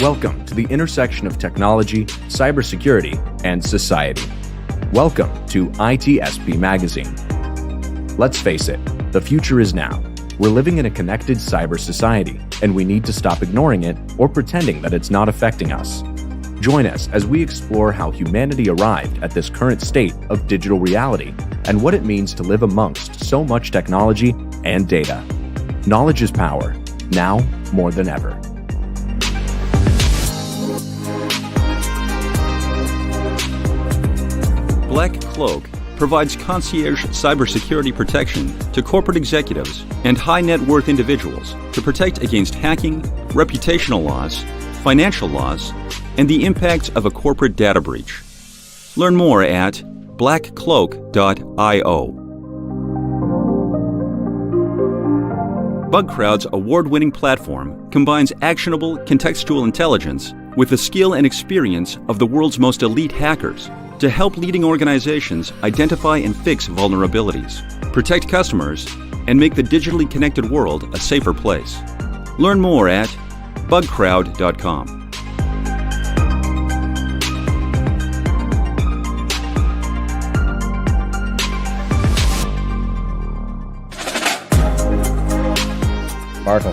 Welcome to the intersection of technology, cybersecurity, and society. Welcome to ITSPmagazine. Let's face it, the future is now. We're living in a connected cyber society, and we need to stop ignoring it or pretending that it's not affecting us. Join us as we explore how humanity arrived at this current state of digital reality and what it means to live amongst so much technology and data. Knowledge is power, now more than ever. Black Cloak provides concierge cybersecurity protection to corporate executives and high-net-worth individuals to protect against hacking, reputational loss, financial loss, and the impact of a corporate data breach. Learn more at blackcloak.io. BugCrowd's award-winning platform combines actionable contextual intelligence with the skill and experience of the world's most elite hackers to help leading organizations identify and fix vulnerabilities, protect customers, and make the digitally connected world a safer place. Learn more at bugcrowd.com. Marco.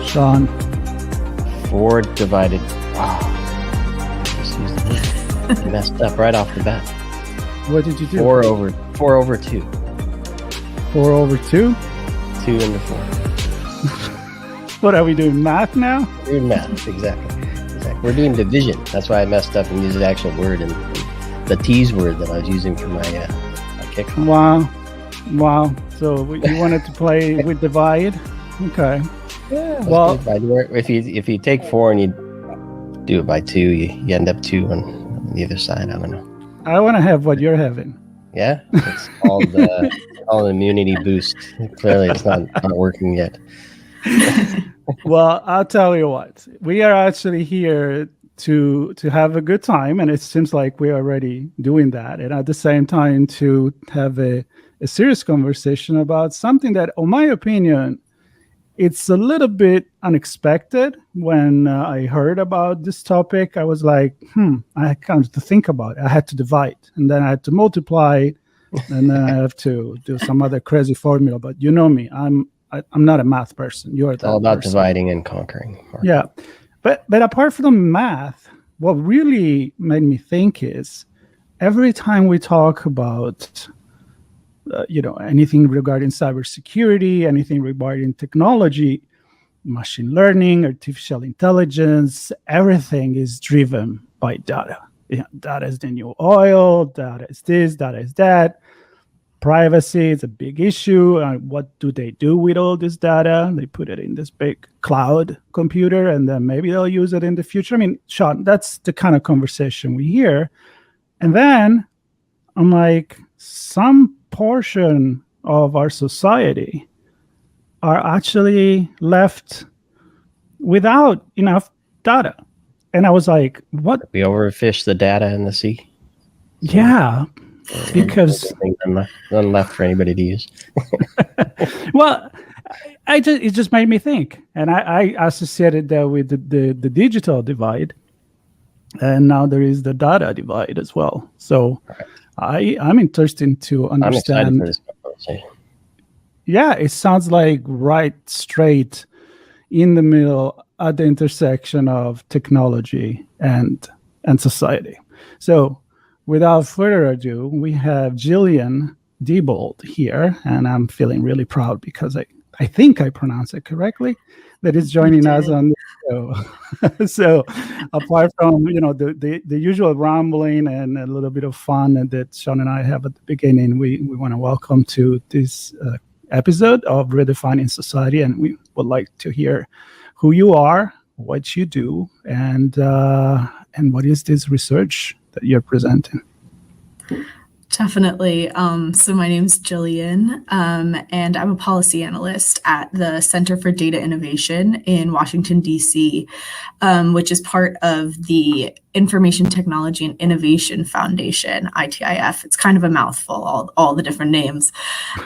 Sean. 4 divided. Wow. You messed up right off the bat. What did you do? 4 over 2. 4 over 2? 2 into 4. What are we doing? Math now? We're doing math, exactly. We're doing division. That's why I messed up and used the actual word and the tease word that I was using for my kickoff. Wow. So you wanted to play with divide? Okay. Yeah. Well, if you take 4 and you do it by 2, you end up 2 on the other side. I don't know. I want to have what you're having. Yeah, it's called an immunity boost. Clearly, it's not working yet. Well, I'll tell you what. We are actually here to have a good time, and it seems like we're already doing that. And at the same time, to have a serious conversation about something that, in my opinion, it's a little bit unexpected. When I heard about this topic, I was like, I had to think about it. I had to divide, and then I had to multiply, and then I have to do some other crazy formula. But you know me, I'm not a math person. You're all about dividing and conquering. Yeah, but apart from the math, what really made me think is every time we talk about anything regarding cybersecurity, anything regarding technology, machine learning, artificial intelligence, everything is driven by data. Data is the new oil, data is this, data is that. Privacy is a big issue. What do they do with all this data? They put it in this big cloud computer, and then maybe they'll use it in the future. I mean, Sean, that's the kind of conversation we hear. And then I'm like, some portion of our society are actually left without enough data. And I was like, what? We overfish the data in the sea. Yeah, because none left for anybody to use. Well, it just made me think, and I associated that with the digital divide, and now there is the data divide as well. So I'm interested to understand. I'm excited for this conversation. Yeah, it sounds like right straight in the middle at the intersection of technology and society. So without further ado, we have Gillian Diebold here, and I'm feeling really proud because I think I pronounced it correctly, that is joining us on the show. So apart from the usual rambling and a little bit of fun that Sean and I have at the beginning, we want to welcome to this episode of Redefining Society, and we would like to hear who you are, what you do, and what is this research that you're presenting. Definitely. So my name's Gillian, and I'm a policy analyst at the Center for Data Innovation in Washington, D.C., which is part of the Information Technology and Innovation Foundation, ITIF. It's kind of a mouthful, all the different names.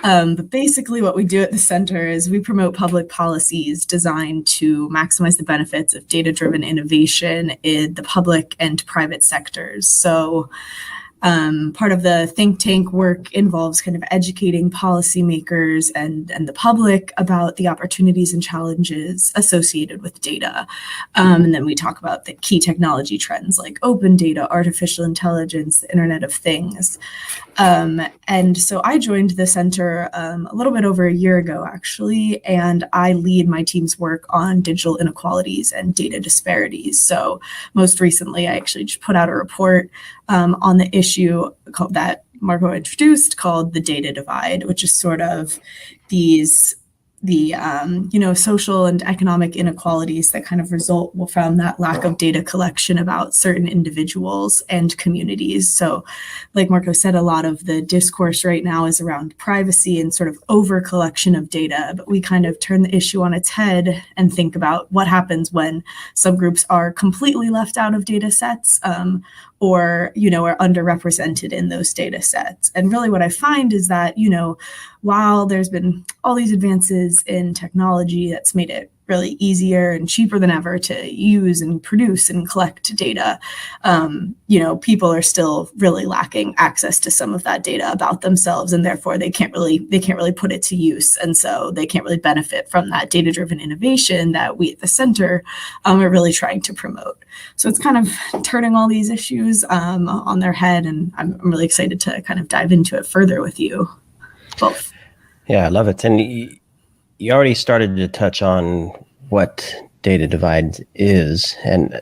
But basically what we do at the center is we promote public policies designed to maximize the benefits of data-driven innovation in the public and private sectors. So part of the think tank work involves kind of educating policymakers and the public about the opportunities and challenges associated with data. And then we talk about the key technology trends like open data, artificial intelligence, the Internet of Things. And so I joined the center a little bit over a year ago, actually, and I lead my team's work on digital inequalities and data disparities. So most recently, I actually just put out a report on the issue that Marco introduced called the data divide, which is sort of the social and economic inequalities that kind of result from that lack of data collection about certain individuals and communities. So like Marco said, a lot of the discourse right now is around privacy and sort of over collection of data, but we kind of turn the issue on its head and think about what happens when subgroups are completely left out of data sets, or, are underrepresented in those data sets. And really what I find is that, while there's been all these advances in technology that's made it really easier and cheaper than ever to use and produce and collect data, people are still really lacking access to some of that data about themselves, and therefore they can't really put it to use, and so they can't really benefit from that data-driven innovation that we at the center are really trying to promote. So it's kind of turning all these issues on their head, and I'm really excited to kind of dive into it further with you both. Yeah, I love it. And you already started to touch on what data divide is. And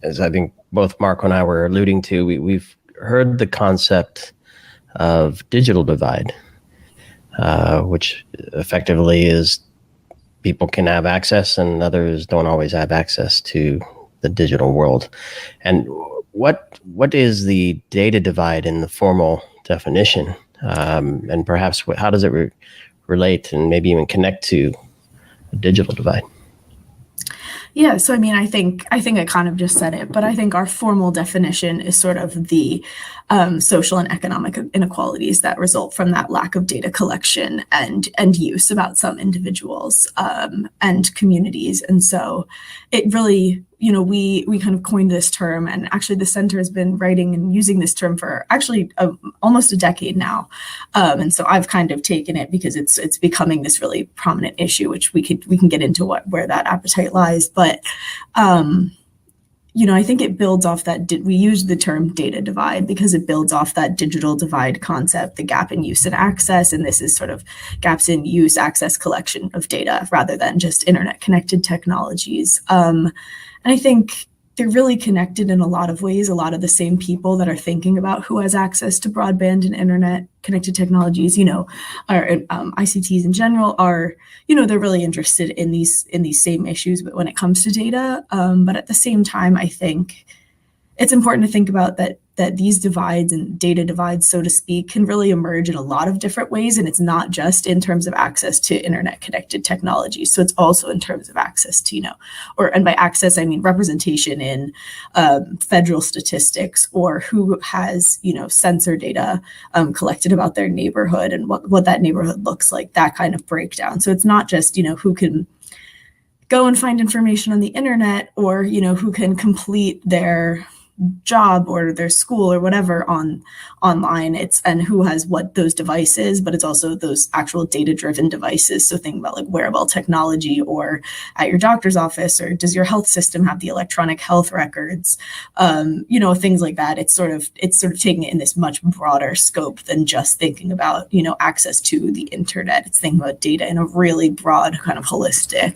as I think both Marco and I were alluding to, we've heard the concept of digital divide, which effectively is people can have access and others don't always have access to the digital world. And what is the data divide in the formal definition? And perhaps how does it relate and maybe even connect to a digital divide? Yeah, so I think I kind of just said it, but I think our formal definition is sort of the social and economic inequalities that result from that lack of data collection and use about some individuals and communities. And so it really, we kind of coined this term, and actually the center has been writing and using this term for actually almost a decade now. And so I've kind of taken it because it's becoming this really prominent issue, which we can get into where that appetite lies. But I think it builds off that. We use the term data divide because it builds off that digital divide concept, the gap in use and access. And this is sort of gaps in use, access, collection of data rather than just internet connected technologies. And I think they're really connected in a lot of ways. A lot of the same people that are thinking about who has access to broadband and internet connected technologies, are ICTs in general are, they're really interested in these same issues when it comes to data. But at the same time, I think it's important to think about that these divides and data divides, so to speak, can really emerge in a lot of different ways. And it's not just in terms of access to internet connected technology. So it's also in terms of access to, and by access, I mean representation in federal statistics, or who has, sensor data collected about their neighborhood and what that neighborhood looks like, that kind of breakdown. So it's not just, who can go and find information on the internet, or, who can complete their job or their school or whatever online. And who has what those devices, but it's also those actual data-driven devices. So think about like wearable technology, or at your doctor's office, or does your health system have the electronic health records? Things like that. It's sort of taking it in this much broader scope than just thinking about, access to the internet. It's thinking about data in a really broad kind of holistic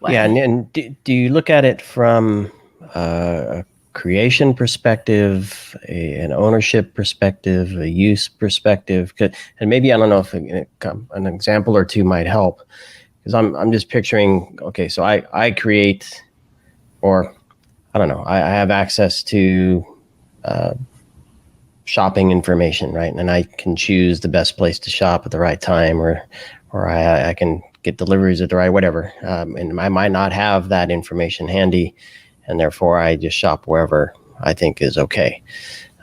way. Yeah, and do you look at it from a creation perspective, an ownership perspective, a use perspective? And maybe, I don't know if an example or two might help, because I'm just picturing, okay, so I create, or I don't know, I have access to shopping information, right? And I can choose the best place to shop at the right time, or I can get deliveries at the right whatever. And I might not have that information handy, and therefore I just shop wherever I think is okay.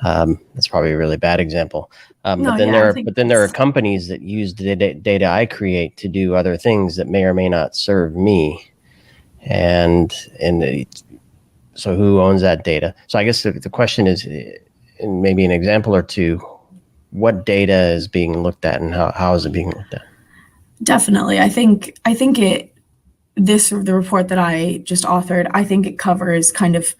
That's probably a really bad example. But then there are companies that use the data I create to do other things that may or may not serve me. So who owns that data? So I guess the question is, and maybe an example or two, what data is being looked at and how is it being looked at? Definitely. I think the report that I just authored, I think it covers kind of,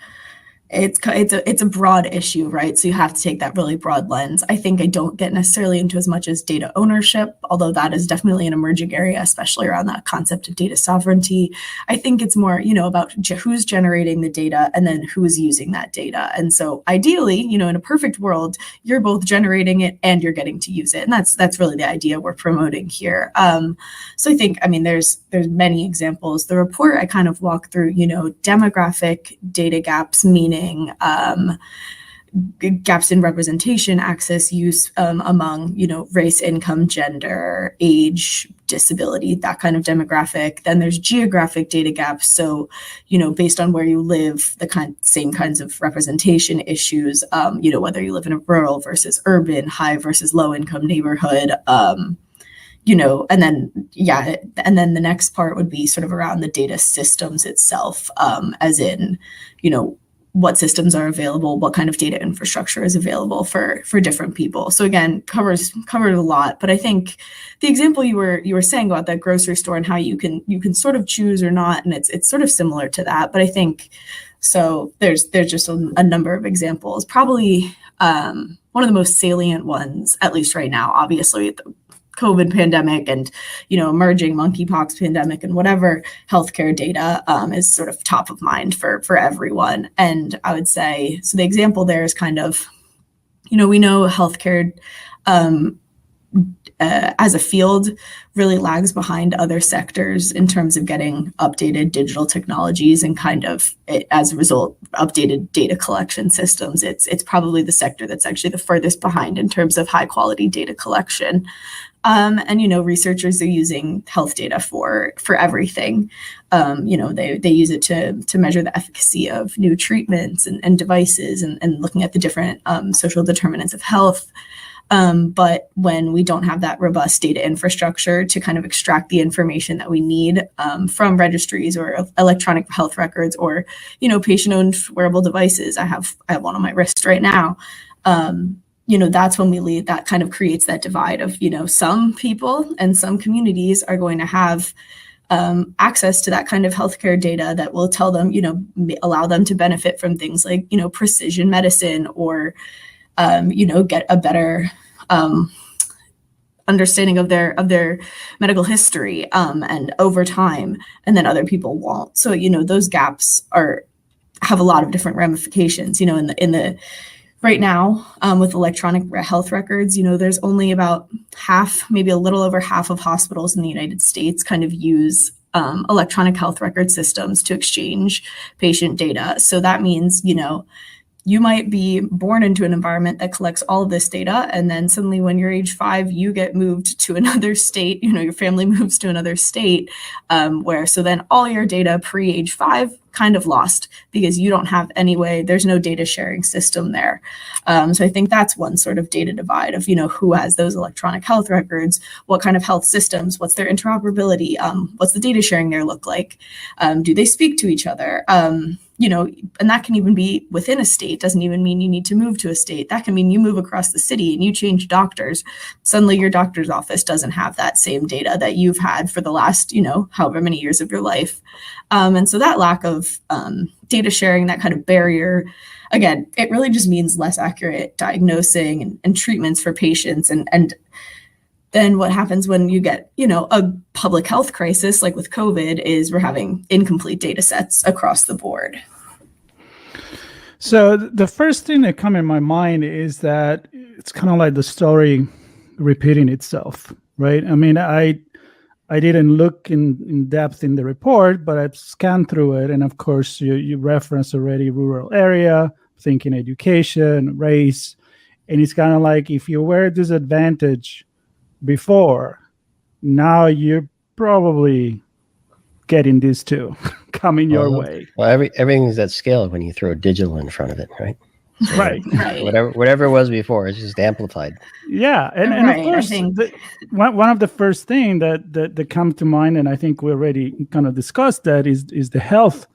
it's a broad issue, right? So you have to take that really broad lens. I think I don't get necessarily into as much as data ownership, although that is definitely an emerging area, especially around that concept of data sovereignty. I think it's more, about who's generating the data and then who's using that data. And so ideally, in a perfect world, you're both generating it and you're getting to use it. And that's really the idea we're promoting here. So I think, there's many examples. The report I kind of walk through, demographic data gaps, meaning gaps in representation, access, use among, race, income, gender, age, disability, that kind of demographic. Then there's geographic data gaps. So, based on where you live, same kinds of representation issues, whether you live in a rural versus urban, high versus low income neighborhood, and then the next part would be sort of around the data systems itself, as in, what systems are available, what kind of data infrastructure is available for different people. So again, covered a lot. But I think the example you were saying about that grocery store and how you can sort of choose or not, and it's sort of similar to that. But I think so. There's just a number of examples. Probably one of the most salient ones, at least right now, obviously the COVID pandemic and, emerging monkeypox pandemic and whatever, healthcare data is sort of top of mind for everyone. And I would say, so the example there is kind of, we know healthcare as a field really lags behind other sectors in terms of getting updated digital technologies and kind of, as a result, updated data collection systems. It's probably the sector that's actually the furthest behind in terms of high quality data collection. And researchers are using health data for everything. They use it to measure the efficacy of new treatments and devices and looking at the different social determinants of health. But when we don't have that robust data infrastructure to kind of extract the information that we need from registries or electronic health records or patient-owned wearable devices, I have one on my wrist right now. That's when we lead, that kind of creates that divide of, some people and some communities are going to have access to that kind of healthcare data that will tell them, allow them to benefit from things like, precision medicine or, get a better understanding of their medical history and over time, and then other people won't. So, those gaps have a lot of different ramifications, in the right now, with electronic health records, there's only about half, maybe a little over half of hospitals in the United States kind of use electronic health record systems to exchange patient data. So that means, you might be born into an environment that collects all of this data, and then suddenly when you're age 5, you get moved to another state, your family moves to another state, so then all your data pre-age 5 kind of lost because you don't have any way, there's no data sharing system there. So I think that's one sort of data divide of, who has those electronic health records, what kind of health systems, what's their interoperability, what's the data sharing there look like, do they speak to each other? And that can even be within a state, doesn't even mean you need to move to a state. That can mean you move across the city and you change doctors. Suddenly your doctor's office doesn't have that same data that you've had for the last, however many years of your life. And so that lack of data sharing, that kind of barrier, again, it really just means less accurate diagnosing and treatments for patients. And then what happens when you get, a public health crisis like with COVID is we're having incomplete data sets across the board. So the first thing that comes in my mind is that it's kind of like the story repeating itself, right? I didn't look in depth in the report, but I've scanned through it. And of course, you referenced already rural area, thinking education, race. And it's kind of like, if you were at disadvantage before, now you're probably getting this too coming your way. Well, everything's at scale when you throw digital in front of it, right? So Right. Whatever it was before, it's just amplified. Yeah, and Right, of course, one of the first thing that come to mind, and I think we already kind of discussed that, is the health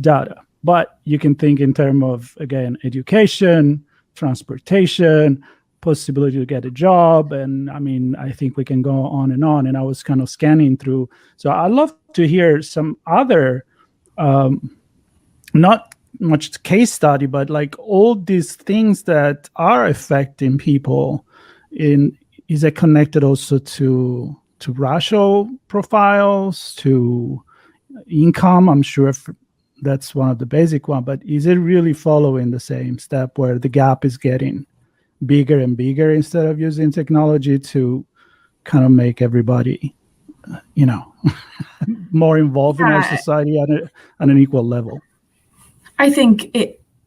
data. But you can think in terms of, again, education, transportation, possibility to get a job, and I mean, I think we can go on. And I was kind of scanning through. So I'd love to hear some other, not much case study, but like all these things that are affecting people. Is it connected also to racial profiles, to income? I'm sure that's one of the basic one, but is it really following the same step where the gap is getting bigger and bigger instead of using technology to kind of make everybody, more involved in our society on an equal level? I think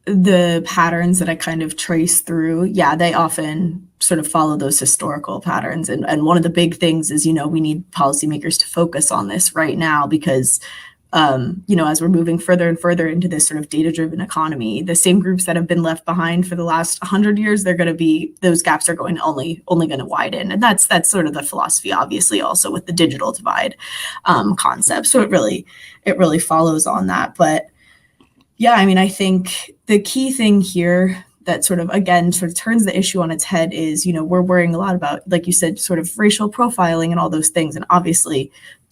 the patterns that I kind of trace through, they often sort of follow those historical patterns. And one of the big things is, we need policymakers to focus on this right now because, as we're moving further and further into this sort of data-driven economy, the same groups that have been left behind for the last 100 years, those gaps are only going to widen. And that's sort of the philosophy, obviously, also with the digital divide concept. So it really follows on that. But yeah, I mean, I think the key thing here that sort of turns the issue on its head is, we're worrying a lot about, like you said, sort of racial profiling and all those things. And obviously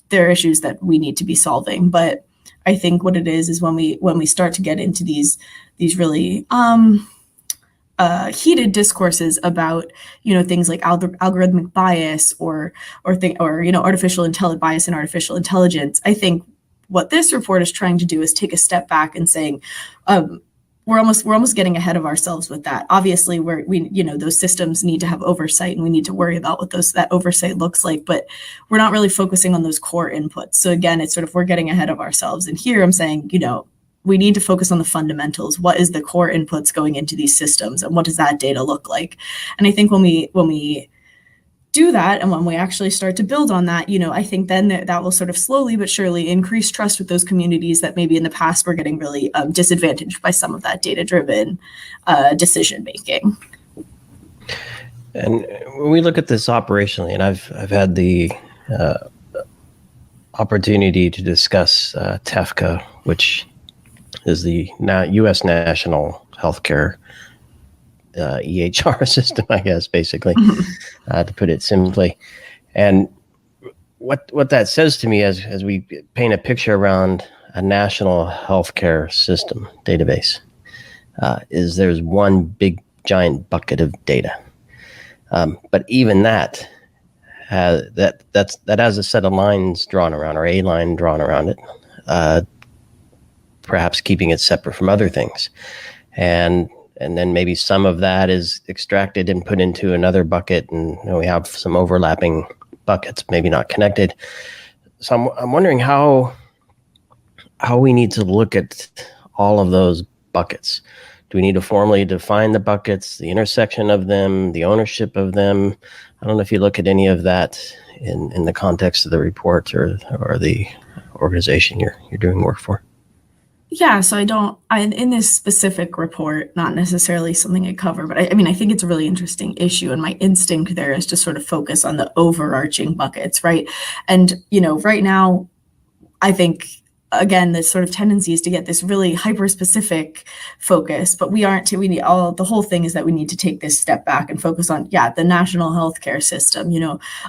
there are issues that we need to be solving. But I think what it is when we start to get into these really heated discourses about, things like algorithmic bias or artificial bias in artificial intelligence, I think what this report is trying to do is take a step back and saying, we're almost getting ahead of ourselves with that. Obviously, those systems need to have oversight, and we need to worry about what that oversight looks like. But we're not really focusing on those core inputs. So again, it's sort of we're getting ahead of ourselves. And here I'm saying, we need to focus on the fundamentals. What is the core inputs going into these systems, and what does that data look like? And I think when we do that, and when we actually start to build on that, I think then that will sort of slowly but surely increase trust with those communities that maybe in the past were getting really disadvantaged by some of that data-driven decision making. And when we look at this operationally, and I've had the opportunity to discuss TEFCA, which is the U.S. National Healthcare EHR system, I guess, basically, to put it simply. And what that says to me as we paint a picture around a national healthcare system database is there's one big giant bucket of data. But even that has a set of lines drawn around, or a line drawn around it, perhaps keeping it separate from other things. And then maybe some of that is extracted and put into another bucket, and we have some overlapping buckets, maybe not connected. So I'm wondering how we need to look at all of those buckets. Do we need to formally define the buckets, the intersection of them, the ownership of them? I don't know if you look at any of that in the context of the report or the organization you're doing work for. Yeah, so in this specific report, not necessarily something I cover, but I mean, I think it's a really interesting issue, and my instinct there is to sort of focus on the overarching buckets, right? And, right now, I think, again, this sort of tendency is to get this really hyper-specific focus, but the whole thing is that we need to take this step back and focus on, the national healthcare system.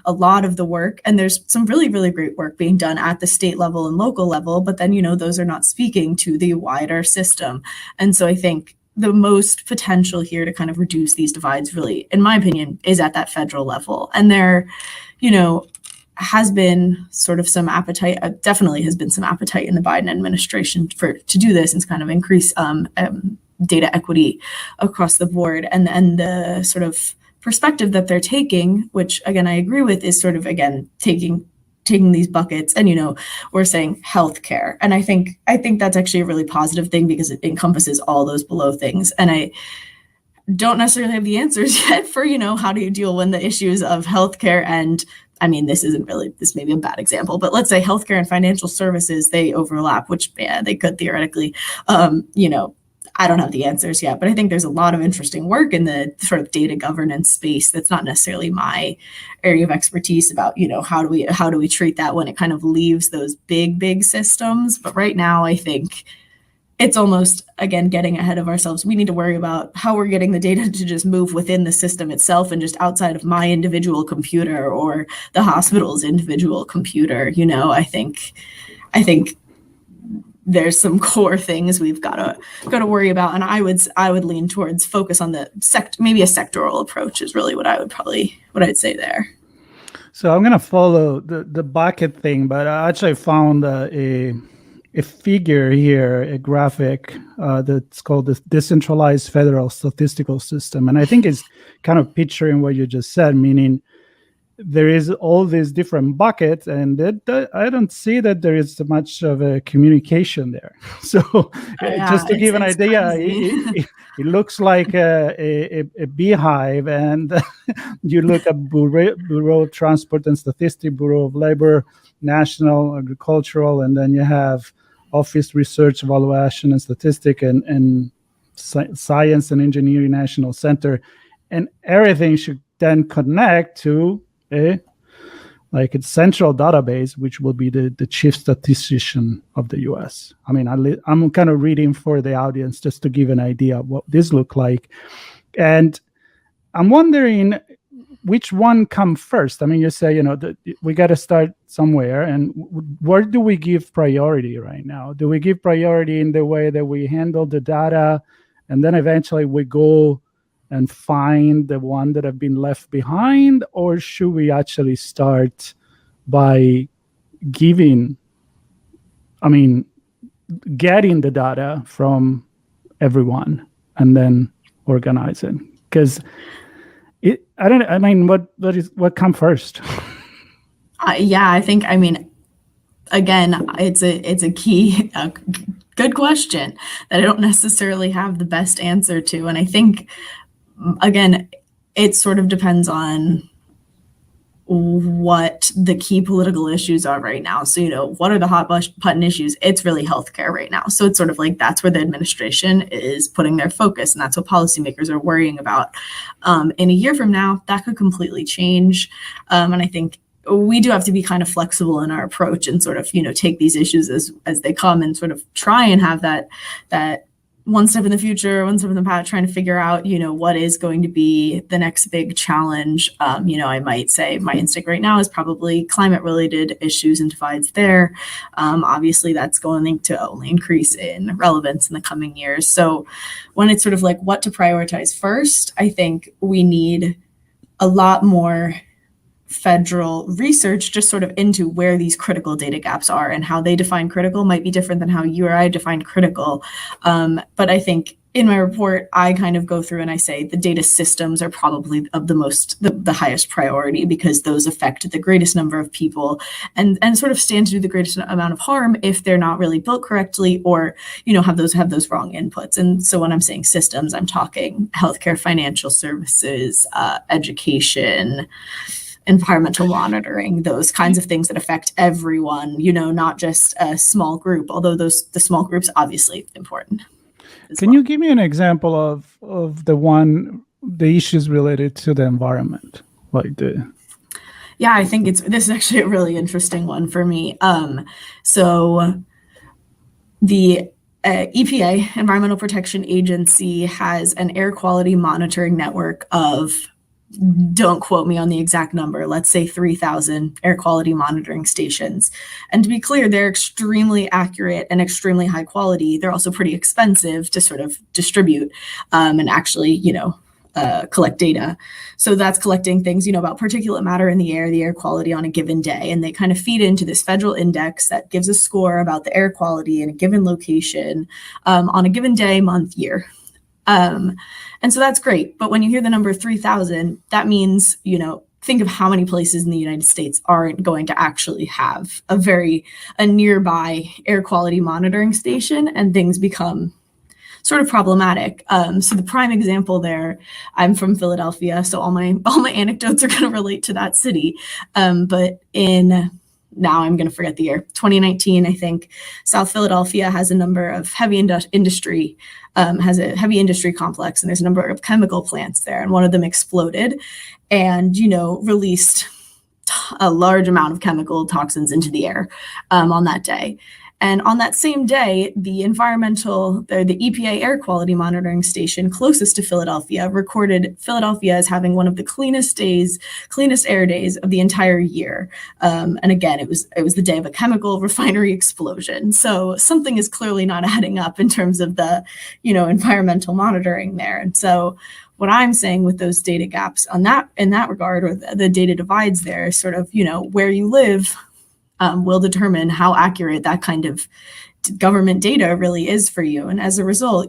A lot of the work, and there's some really, really great work being done at the state level and local level, but then, those are not speaking to the wider system. And so I think the most potential here to kind of reduce these divides really, in my opinion, is at that federal level. And there, has been sort of some appetite, definitely has been some appetite in the Biden administration to do this and to kind of increase data equity across the board. And the sort of perspective that they're taking, which again, I agree with, is sort of, again, taking these buckets and, we're saying healthcare. And I think that's actually a really positive thing because it encompasses all those below things. And don't necessarily have the answers yet for, how do you deal when the issues of healthcare and, I mean, this may be a bad example, but let's say healthcare and financial services, they overlap, which, yeah, they could theoretically, I don't have the answers yet, but I think there's a lot of interesting work in the sort of data governance space that's not necessarily my area of expertise about, how do we treat that when it kind of leaves those big systems. But right now, I think it's almost, again, getting ahead of ourselves. We need to worry about how we're getting the data to just move within the system itself and just outside of my individual computer or the hospital's individual computer. I think there's some core things we've got to worry about, and I would lean towards focus on the maybe a sectoral approach is really what I'd say there. So I'm gonna follow the bucket thing, but I actually found a figure here, a graphic that's called the Decentralized Federal Statistical System, and I think it's kind of picturing what you just said, meaning there is all these different buckets, and I don't see that there is much of a communication there. So just to give an idea, it looks like a beehive, and you look at Bureau of Transport and Statistics, Bureau of Labor, National Agricultural, and then you have Office Research Evaluation and Statistics and Science and Engineering National Center, and everything should then connect to a central database, which will be the chief statistician of the U.S. I mean, I'm kind of reading for the audience just to give an idea of what this look like. And I'm wondering which one come first. I mean, you say, we got to start somewhere, and where do we give priority right now? Do we give priority in the way that we handle the data, and then eventually we go and find the one that have been left behind, or should we actually start by getting the data from everyone and then organize it? Because what come first? I think, again, it's a key, good question that I don't necessarily have the best answer to. And I think, again, it sort of depends on what the key political issues are right now. So, what are the hot button issues? It's really healthcare right now. So it's sort of like that's where the administration is putting their focus, and that's what policymakers are worrying about. In a year from now, that could completely change. And I think we do have to be kind of flexible in our approach and sort of, take these issues as they come and sort of try and have that one step in the future, one step in the past, trying to figure out, what is going to be the next big challenge. I might say my instinct right now is probably climate-related issues and divides there. Obviously, that's going to only increase in relevance in the coming years. So when it's sort of like what to prioritize first, I think we need a lot more federal research just sort of into where these critical data gaps are, and how they define critical might be different than how you or I define critical. But I think in my report, I kind of go through and I say the data systems are probably of the highest priority, because those affect the greatest number of people and sort of stand to do the greatest amount of harm if they're not really built correctly, or, have those wrong inputs. And so when I'm saying systems, I'm talking healthcare, financial services, education, environmental monitoring, those kinds of things that affect everyone, not just a small group, although the small groups obviously important. Can you give me an example of the issues related to the environment? Yeah, I think this is actually a really interesting one for me. So the EPA, Environmental Protection Agency, has an air quality monitoring network of, don't quote me on the exact number, let's say 3,000 air quality monitoring stations. And to be clear, they're extremely accurate and extremely high quality. They're also pretty expensive to sort of distribute and actually, collect data. So that's collecting things, about particulate matter in the air quality on a given day. And they kind of feed into this federal index that gives a score about the air quality in a given location on a given day, month, year. And so that's great. But when you hear the number 3,000, that means, think of how many places in the United States aren't going to actually have a nearby air quality monitoring station, and things become sort of problematic. So the prime example there, I'm from Philadelphia, so all my anecdotes are going to relate to that city. But now I'm going to forget the year, 2019, I think, South Philadelphia has a number of heavy industry, has a heavy industry complex, and there's a number of chemical plants there, and one of them exploded and, released a large amount of chemical toxins into the air on that day. And on that same day, the EPA air quality monitoring station closest to Philadelphia recorded Philadelphia as having one of the cleanest air days of the entire year. And again, it was the day of a chemical refinery explosion. So something is clearly not adding up in terms of the, environmental monitoring there. And so what I'm saying with those data gaps in that regard, or the data divides there, sort of, where you live will determine how accurate that kind of government data really is for you. And as a result,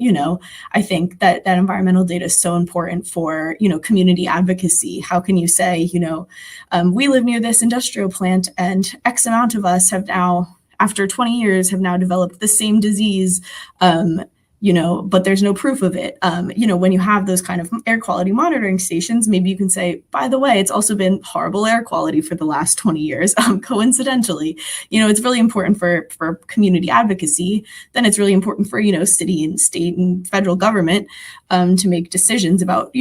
I think that environmental data is so important for, community advocacy. How can you say, we live near this industrial plant and X amount of us have now, after 20 years, have now developed the same disease, but there's no proof of it. When you have those kind of air quality monitoring stations, maybe you can say, by the way, it's also been horrible air quality for the last 20 years, coincidentally. It's really important for community advocacy. Then it's really important for, city and state and federal government to make decisions about,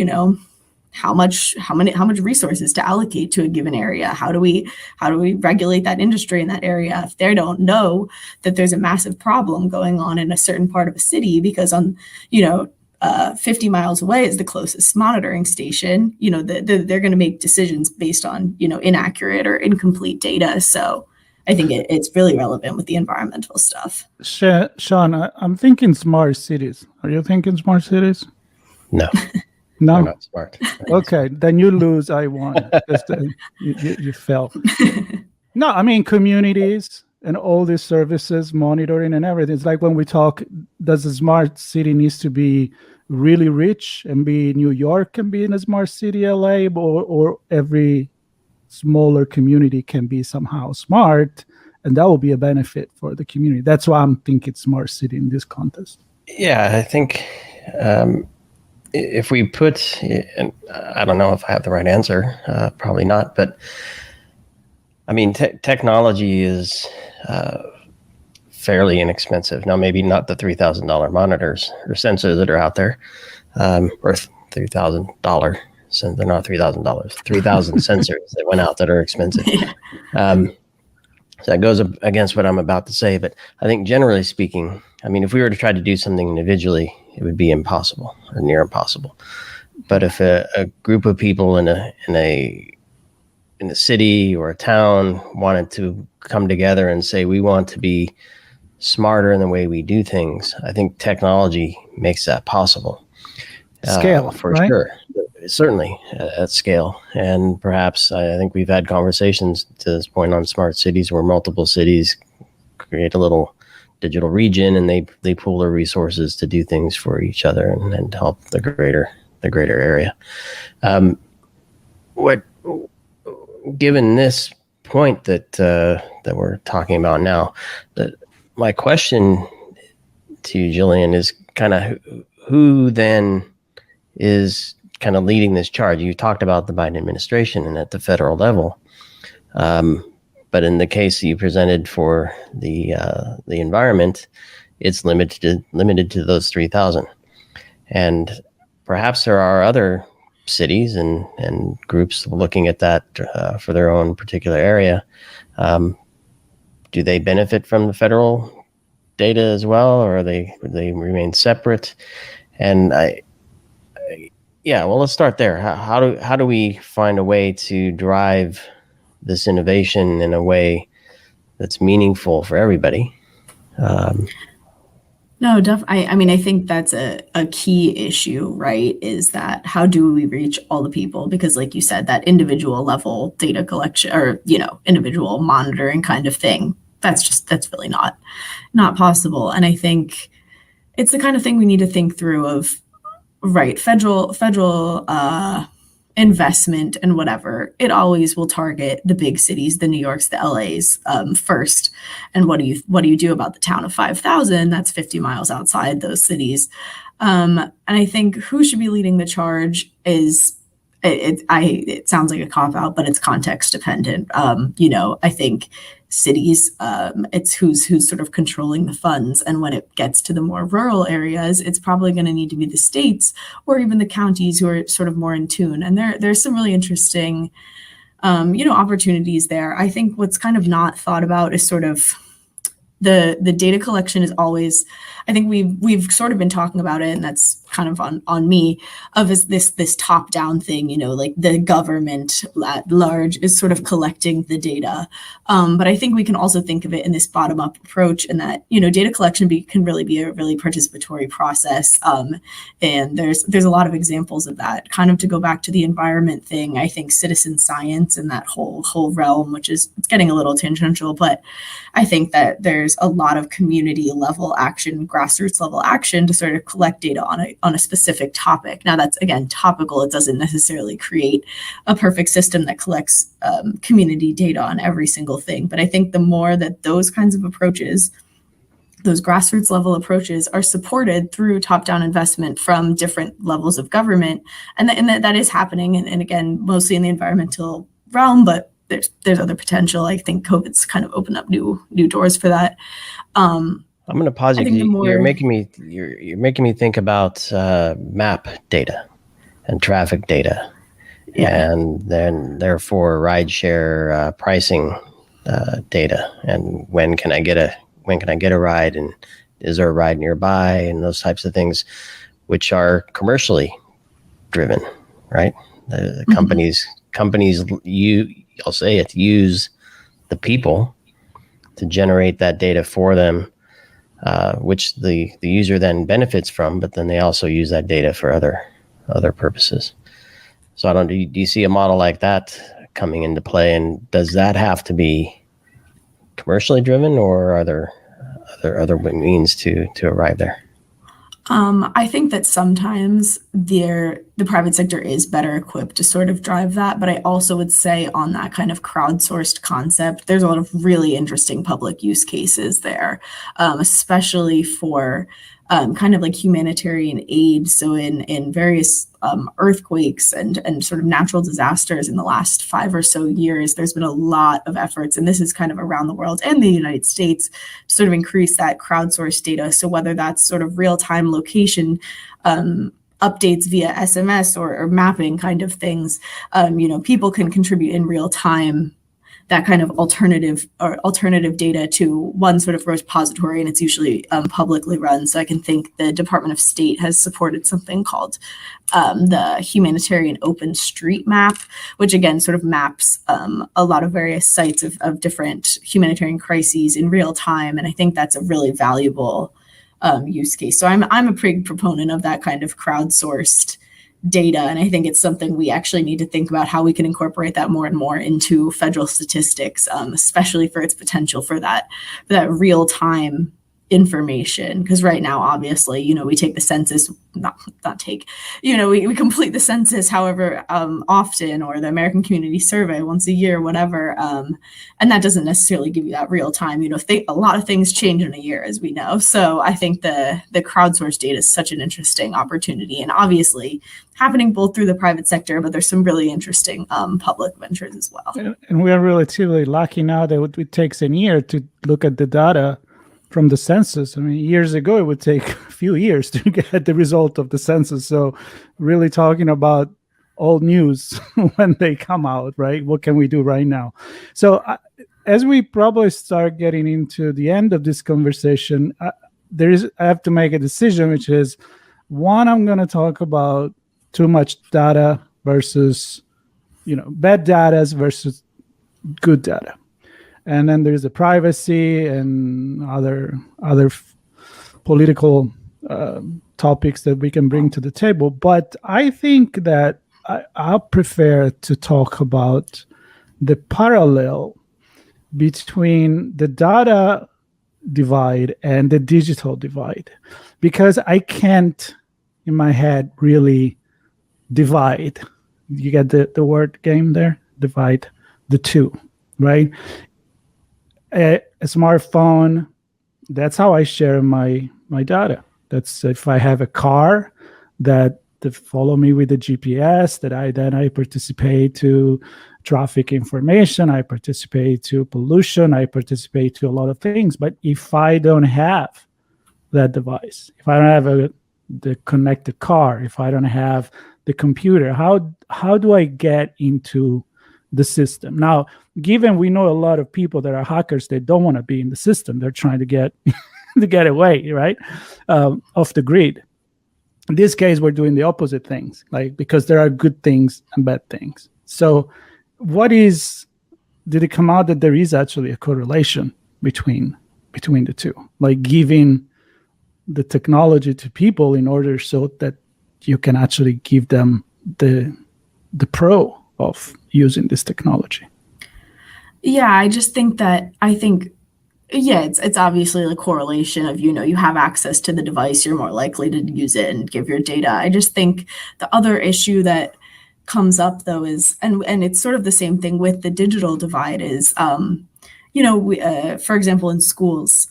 how much resources to allocate to a given area. How do we regulate that industry in that area if they don't know that there's a massive problem going on in a certain part of a city because 50 miles away is the closest monitoring station. They're going to make decisions based on inaccurate or incomplete data. So I think it's really relevant with the environmental stuff. Sean, I'm thinking smart cities. Are you thinking smart cities? No. No, they're not smart. Okay, then you lose. I won. You fell. No, I mean communities and all these services, monitoring and everything. It's like when we talk, does a smart city needs to be really rich and be New York can be in a smart city, LA, or every smaller community can be somehow smart, and that will be a benefit for the community. That's why I'm thinking smart city in this context. Yeah, I think. If we put, and I don't know if I have the right answer, probably not, but I mean, technology is fairly inexpensive. Now, maybe not the $3,000 monitors or sensors that are out there, or $3,000. So they're not $3,000, 3,000 sensors that went out that are expensive. So that goes against what I'm about to say, but I think generally speaking, I mean, if we were to try to do something individually, it would be impossible or near impossible. But if a group of people in a city or a town wanted to come together and say, we want to be smarter in the way we do things, I think technology makes that possible. Scale, for right? Sure. Certainly at scale. And perhaps I think we've had conversations to this point on smart cities where multiple cities create a little digital region and they pool their resources to do things for each other and help the greater area. Given this point that we're talking about now, that my question to you, Gillian, is kind of who then is kind of leading this charge? You talked about the Biden administration and at the federal level. But in the case you presented for the environment, it's limited to those 3,000. And perhaps there are other cities and groups looking at that for their own particular area. Do they benefit from the federal data as well, or they remain separate? And let's start there. How do we find a way to drive this innovation in a way that's meaningful for everybody? No, I mean, I think that's a key issue, right? Is that how do we reach all the people? Because like you said, that individual level data collection or, individual monitoring kind of thing, that's really not possible. And I think it's the kind of thing we need to think through of, right, federal investment and whatever, it always will target the big cities, the New Yorks, the LAs first. And what do you do about the town of 5,000 that's 50 miles outside those cities? And I think who should be leading the charge is, it sounds like a cop-out, but it's context dependent. I think cities, it's who's sort of controlling the funds. And when it gets to the more rural areas, it's probably going to need to be the states or even the counties who are sort of more in tune. And there's some really interesting, opportunities there. I think what's kind of not thought about is sort of the data collection is always, I think we've sort of been talking about it, and that's kind of on me, of is this top-down thing, like the government at large is sort of collecting the data. But I think we can also think of it in this bottom-up approach, and that, data collection can really be a really participatory process. And there's a lot of examples of that. Kind of to go back to the environment thing, I think citizen science and that whole realm, which is, it's getting a little tangential, but I think that there's a lot of community level action, grassroots level action to sort of collect data on a specific topic. Now that's, again, topical. It doesn't necessarily create a perfect system that collects community data on every single thing. But I think the more that those kinds of approaches, those grassroots level approaches, are supported through top-down investment from different levels of government, and that is happening, and again, mostly in the environmental realm, but there's other potential. I think COVID's kind of opened up new doors for that. I'm going to pause you. You're making me think about map data and traffic data, and then therefore rideshare pricing data, and when can I get a ride, and is there a ride nearby, and those types of things, which are commercially driven, right? The companies I'll say it, use the people to generate that data for them, which the user then benefits from, but then they also use that data for other purposes. So do you see a model like that coming into play, and does that have to be commercially driven, or are there other means to arrive there? I think that sometimes the private sector is better equipped to sort of drive that, but I also would say on that kind of crowdsourced concept, there's a lot of really interesting public use cases there, especially for kind of like humanitarian aid. So in various earthquakes and sort of natural disasters in the last 5 or so years, there's been a lot of efforts, and this is kind of around the world and the United States, to sort of increase that crowdsourced data. So whether that's sort of real-time location updates via SMS or mapping kind of things, people can contribute in real time that kind of alternative data to one sort of repository, and it's usually publicly run. So I can think the Department of State has supported something called the Humanitarian Open Street Map, which again sort of maps a lot of various sites of different humanitarian crises in real time, and I think that's a really valuable use case. So I'm a big proponent of that kind of crowdsourced data, and I think it's something we actually need to think about how we can incorporate that more and more into federal statistics, especially for its potential for that real-time information. Because right now, obviously, we take the census, we complete the census however often, or the American Community Survey once a year, whatever, and that doesn't necessarily give you that real time. A lot of things change in a year, as we know. So I think the crowdsourced data is such an interesting opportunity, and obviously happening both through the private sector, but there's some really interesting public ventures as well. And we are relatively lucky now that it takes a year to look at the data from the census. I mean, years ago, it would take a few years to get the result of the census. So really talking about old news when they come out, right? What can we do right now? So as we probably start getting into the end of this conversation, I have to make a decision, which is, one, I'm going to talk about too much data versus, bad data versus good data. And then there's the privacy and other political topics that we can bring to the table. But I think that I prefer to talk about the parallel between the data divide and the digital divide, because I can't, in my head, really divide. You get the word game there? Divide the two, right? A smartphone, that's how I share my data. That's if I have a car that follow me with the GPS, that I participate to traffic information, I participate to pollution, I participate to a lot of things. But if I don't have that device, if I don't have the connected car, if I don't have the computer, how do I get into the system? Now, given we know a lot of people that are hackers, they don't want to be in the system. They're trying to get to get away, right, off the grid. In this case, we're doing the opposite things, like, because there are good things and bad things. So did it come out that there is actually a correlation between the two, like giving the technology to people in order so that you can actually give them the pro of using this technology? Yeah, it's obviously a correlation of, you have access to the device, you're more likely to use it and give your data. I just think the other issue that comes up, though, is, and it's sort of the same thing with the digital divide, is, for example, in schools,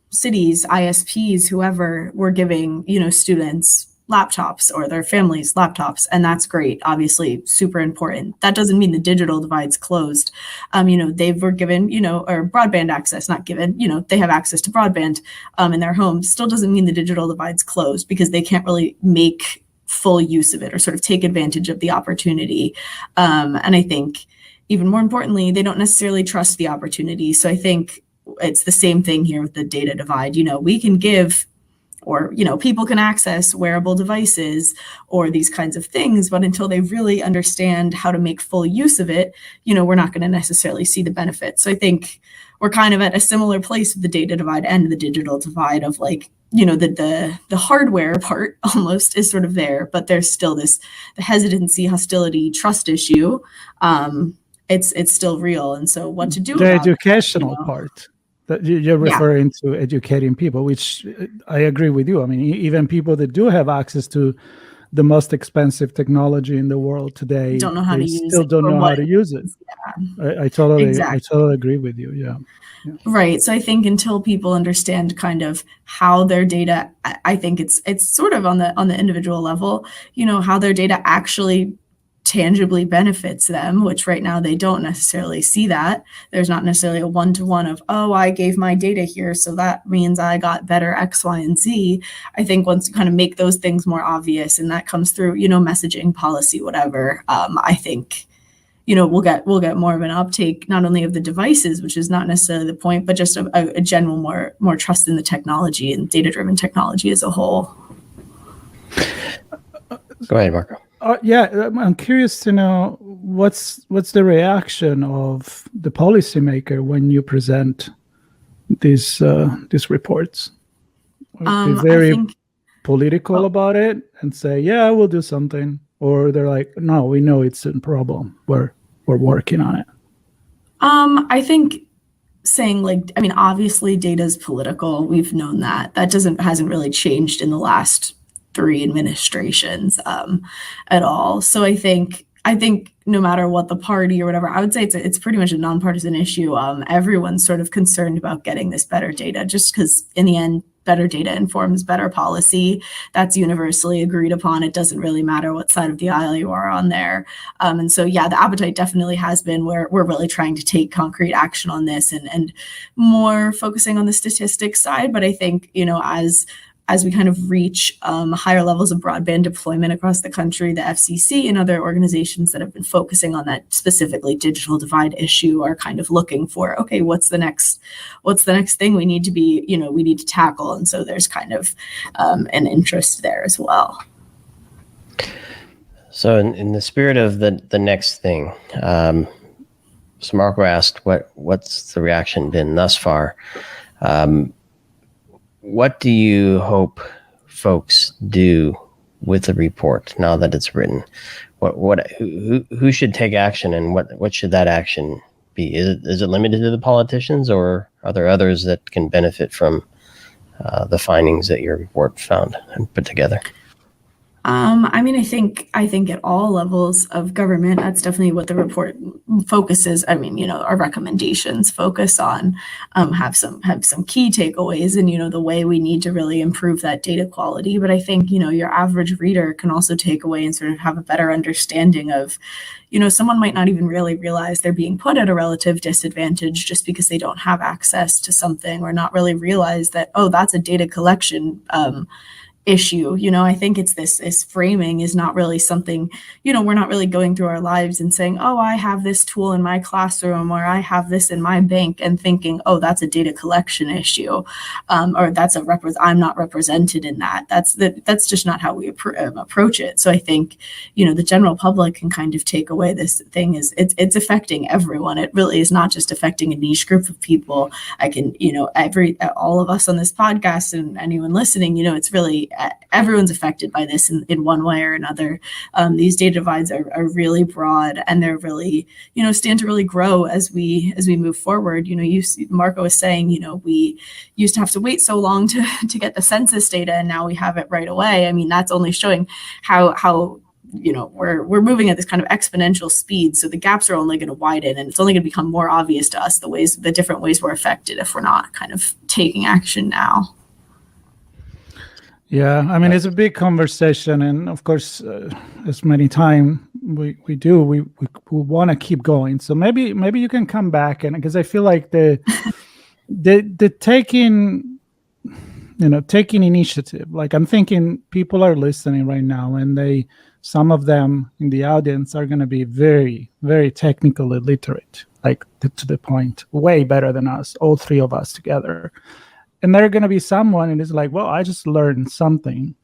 cities, ISPs, whoever, were giving, students laptops or their families laptops, and that's great, obviously super important. That doesn't mean the digital divide's closed. They were given, or broadband access, not given, they have access to broadband in their homes. Still doesn't mean the digital divide's closed, because they can't really make full use of it or sort of take advantage of the opportunity. And I think even more importantly, they don't necessarily trust the opportunity. So I think it's the same thing here with the data divide. We can give, or, people can access wearable devices or these kinds of things, but until they really understand how to make full use of it, we're not going to necessarily see the benefits. So I think we're kind of at a similar place with the data divide and the digital divide of, like, the hardware part almost is sort of there, but there's still the hesitancy, hostility, trust issue. It's still real. And so what to do the about educational part that you're referring to, educating people, which I agree with you. I mean, even people that do have access to the most expensive technology in the world today don't know how to use it. Still don't know how to use it. Yeah. I totally agree with you. Yeah. Right. So I think until people understand kind of how their data, I think it's sort of on the individual level, how their data actually tangibly benefits them, which right now they don't necessarily see that. There's not necessarily a one-to-one of, oh, I gave my data here, so that means I got better X, Y, and Z. I think once you kind of make those things more obvious, and that comes through, messaging, policy, whatever, I think, we'll get more of an uptake, not only of the devices, which is not necessarily the point, but just a general more trust in the technology and data-driven technology as a whole. Go ahead, Marco. I'm curious to know what's the reaction of the policymaker when you present these reports. Are they very political about it and say, yeah, we'll do something, or they're like, no, we know it's a problem, we're working on it? I think saying, obviously data is political. We've known that hasn't really changed in the last 3 administrations at all. So I think no matter what the party or whatever, I would say it's pretty much a nonpartisan issue. Everyone's sort of concerned about getting this better data, just because in the end, better data informs better policy. That's universally agreed upon. It doesn't really matter what side of the aisle you are on there. And so, the appetite definitely has been where we're really trying to take concrete action on this and more focusing on the statistics side. But I think, as we kind of reach higher levels of broadband deployment across the country, the FCC and other organizations that have been focusing on that specifically digital divide issue are kind of looking for, okay, what's the next thing we need to tackle? And so there's kind of an interest there as well. So in the spirit of the next thing, so Marco asked, what's the reaction been thus far? What do you hope folks do with the report now that it's written? Who should take action, and what should that action be? Is it limited to the politicians, or are there others that can benefit from the findings that your report found and put together? I mean, I think at all levels of government, that's definitely what the report focuses. I mean, our recommendations focus on, have some key takeaways, and the way we need to really improve that data quality. But I think your average reader can also take away and sort of have a better understanding of, someone might not even really realize they're being put at a relative disadvantage just because they don't have access to something, or not really realize that, oh, that's a data collection issue. I think it's this framing is not really something, we're not really going through our lives and saying, oh, I have this tool in my classroom, or I have this in my bank, and thinking, oh, that's a data collection issue, or that's I'm not represented in that. That's just not how we approach it. So I think, the general public can kind of take away this thing is it's affecting everyone. It really is not just affecting a niche group of people. I can, all of us on this podcast and anyone listening, it's really everyone's affected by this in one way or another. These data divides are really broad, and they're really, stand to really grow as we move forward. Marco was saying, we used to have to wait so long to get the census data, and now we have it right away. I mean, that's only showing how we're moving at this kind of exponential speed. So the gaps are only going to widen, and it's only going to become more obvious to us the different ways we're affected if we're not kind of taking action now. Yeah, I mean, it's a big conversation, and of course, as many times we want to keep going. So maybe you can come back, and because I feel like the taking initiative. Like, I'm thinking people are listening right now, and some of them in the audience are going to be very, very technically literate, like to the point, way better than us, all three of us together. And they're going to be someone and is like, well, I just learned something.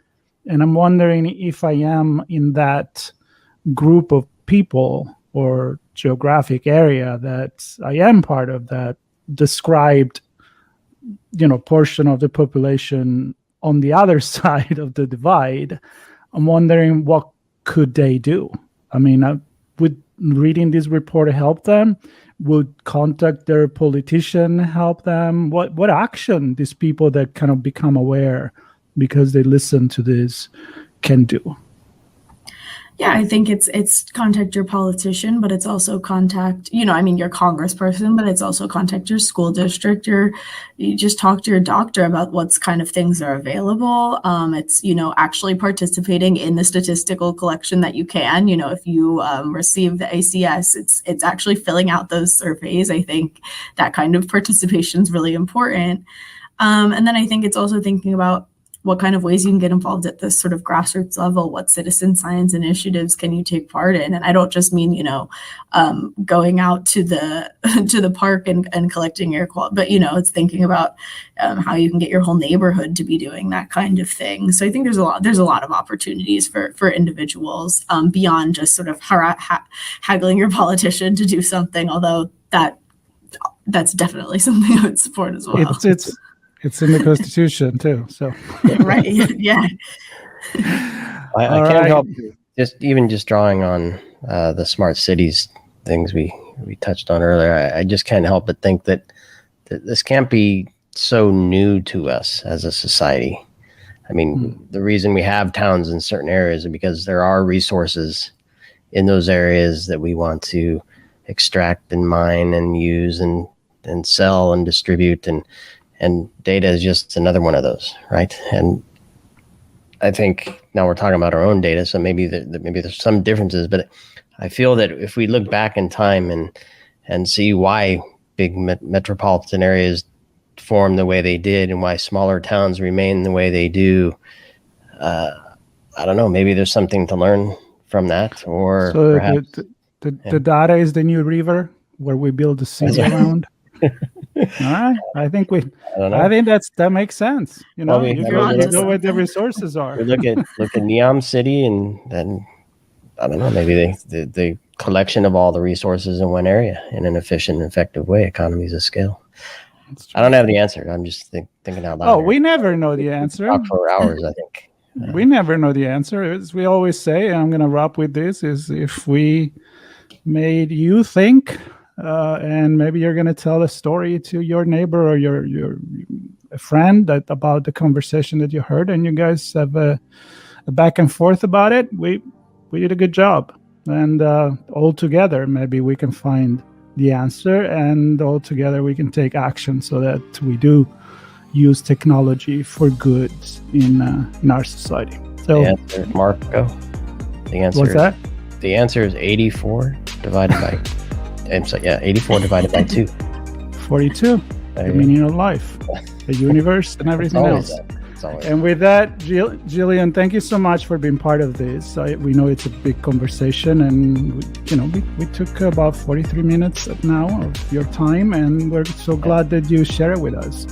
And I'm wondering if I am in that group of people or geographic area that I am part of, that described, portion of the population on the other side of the divide. I'm wondering, what could they do? I mean, would reading this report help them? Would contact their politician help them? What action these people that kind of become aware because they listen to this can do? Yeah, I think it's contact your politician, but it's also contact, your congressperson, but it's also contact your school district. You just talk to your doctor about what's kind of things are available. It's, actually participating in the statistical collection that you can. If you receive the ACS, it's actually filling out those surveys. I think that kind of participation is really important. And then I think it's also thinking about what kind of ways you can get involved at this sort of grassroots level. What citizen science initiatives can you take part in? And I don't just mean, going out to the park and collecting air quality, but, it's thinking about how you can get your whole neighborhood to be doing that kind of thing. So I think there's a lot of opportunities for individuals beyond just sort of haggling your politician to do something, although that's definitely something I would support as well. It's in the Constitution too, so right, yeah. I can't help just drawing on the smart cities things we touched on earlier. I just can't help but think that this can't be so new to us as a society. I mean, the reason we have towns in certain areas is because there are resources in those areas that we want to extract and mine and use and sell and distribute, and data is just another one of those, right? And I think now we're talking about our own data, so maybe there's some differences, but I feel that if we look back in time and see why big metropolitan areas form the way they did and why smaller towns remain the way they do, I don't know, maybe there's something to learn from that, or so perhaps the data is the new river where we build the city around. All right, I think that makes sense. You know where the resources are. We look at Neom City, and I don't know, maybe the collection of all the resources in one area in an efficient and effective way, economies of scale. I don't have the answer. I'm just thinking out loud. Oh, we never know the answer. Talk for hours, I think. We never know the answer. As we always say, and I'm going to wrap with this, is if we made you think, and maybe you're going to tell a story to your neighbor or your friend about the conversation that you heard, and you guys have a back and forth about it, we did a good job. And all together, maybe we can find the answer, and all together we can take action so that we do use technology for good in our society. So, the answer, Marco. The answer. What's that? The answer is 84 divided by. 84 divided by 2. 42. The meaning of life, the universe, and everything else. And with that, Gillian, thank you so much for being part of this. We know it's a big conversation, and we took about 43 minutes now of your time, and we're so glad that you share it with us.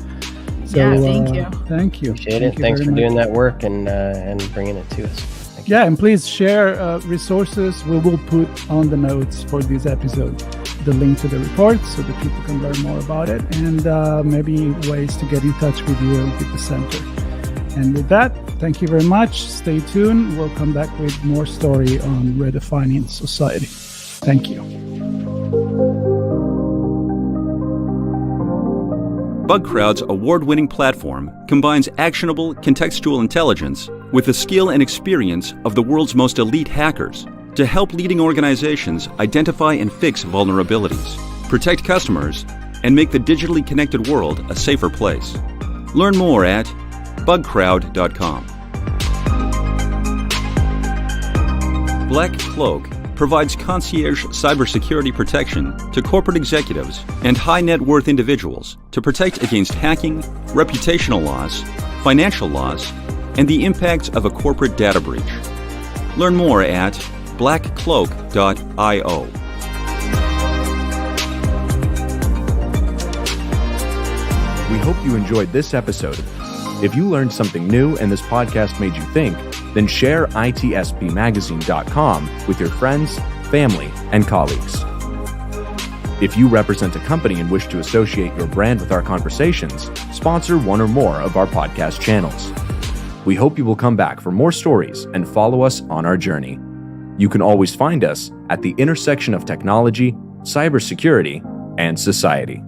So, thank you. Thank you. Appreciate it. Thanks for doing that work and bringing it to us. Yeah, and please share resources. We will put on the notes for this episode the link to the report so that people can learn more about it, and maybe ways to get in touch with you and with the center. And with that, thank you very much. Stay tuned. We'll come back with more story on redefining society. Thank you. BugCrowd's award-winning platform combines actionable contextual intelligence with the skill and experience of the world's most elite hackers to help leading organizations identify and fix vulnerabilities, protect customers, and make the digitally connected world a safer place. Learn more at bugcrowd.com. Black Cloak provides concierge cybersecurity protection to corporate executives and high net worth individuals to protect against hacking, reputational loss, financial loss, and the impacts of a corporate data breach. Learn more at blackcloak.io. We hope you enjoyed this episode. If you learned something new and this podcast made you think, then share ITSPmagazine.com with your friends, family, and colleagues. If you represent a company and wish to associate your brand with our conversations, sponsor one or more of our podcast channels. We hope you will come back for more stories and follow us on our journey. You can always find us at the intersection of technology, cybersecurity, and society.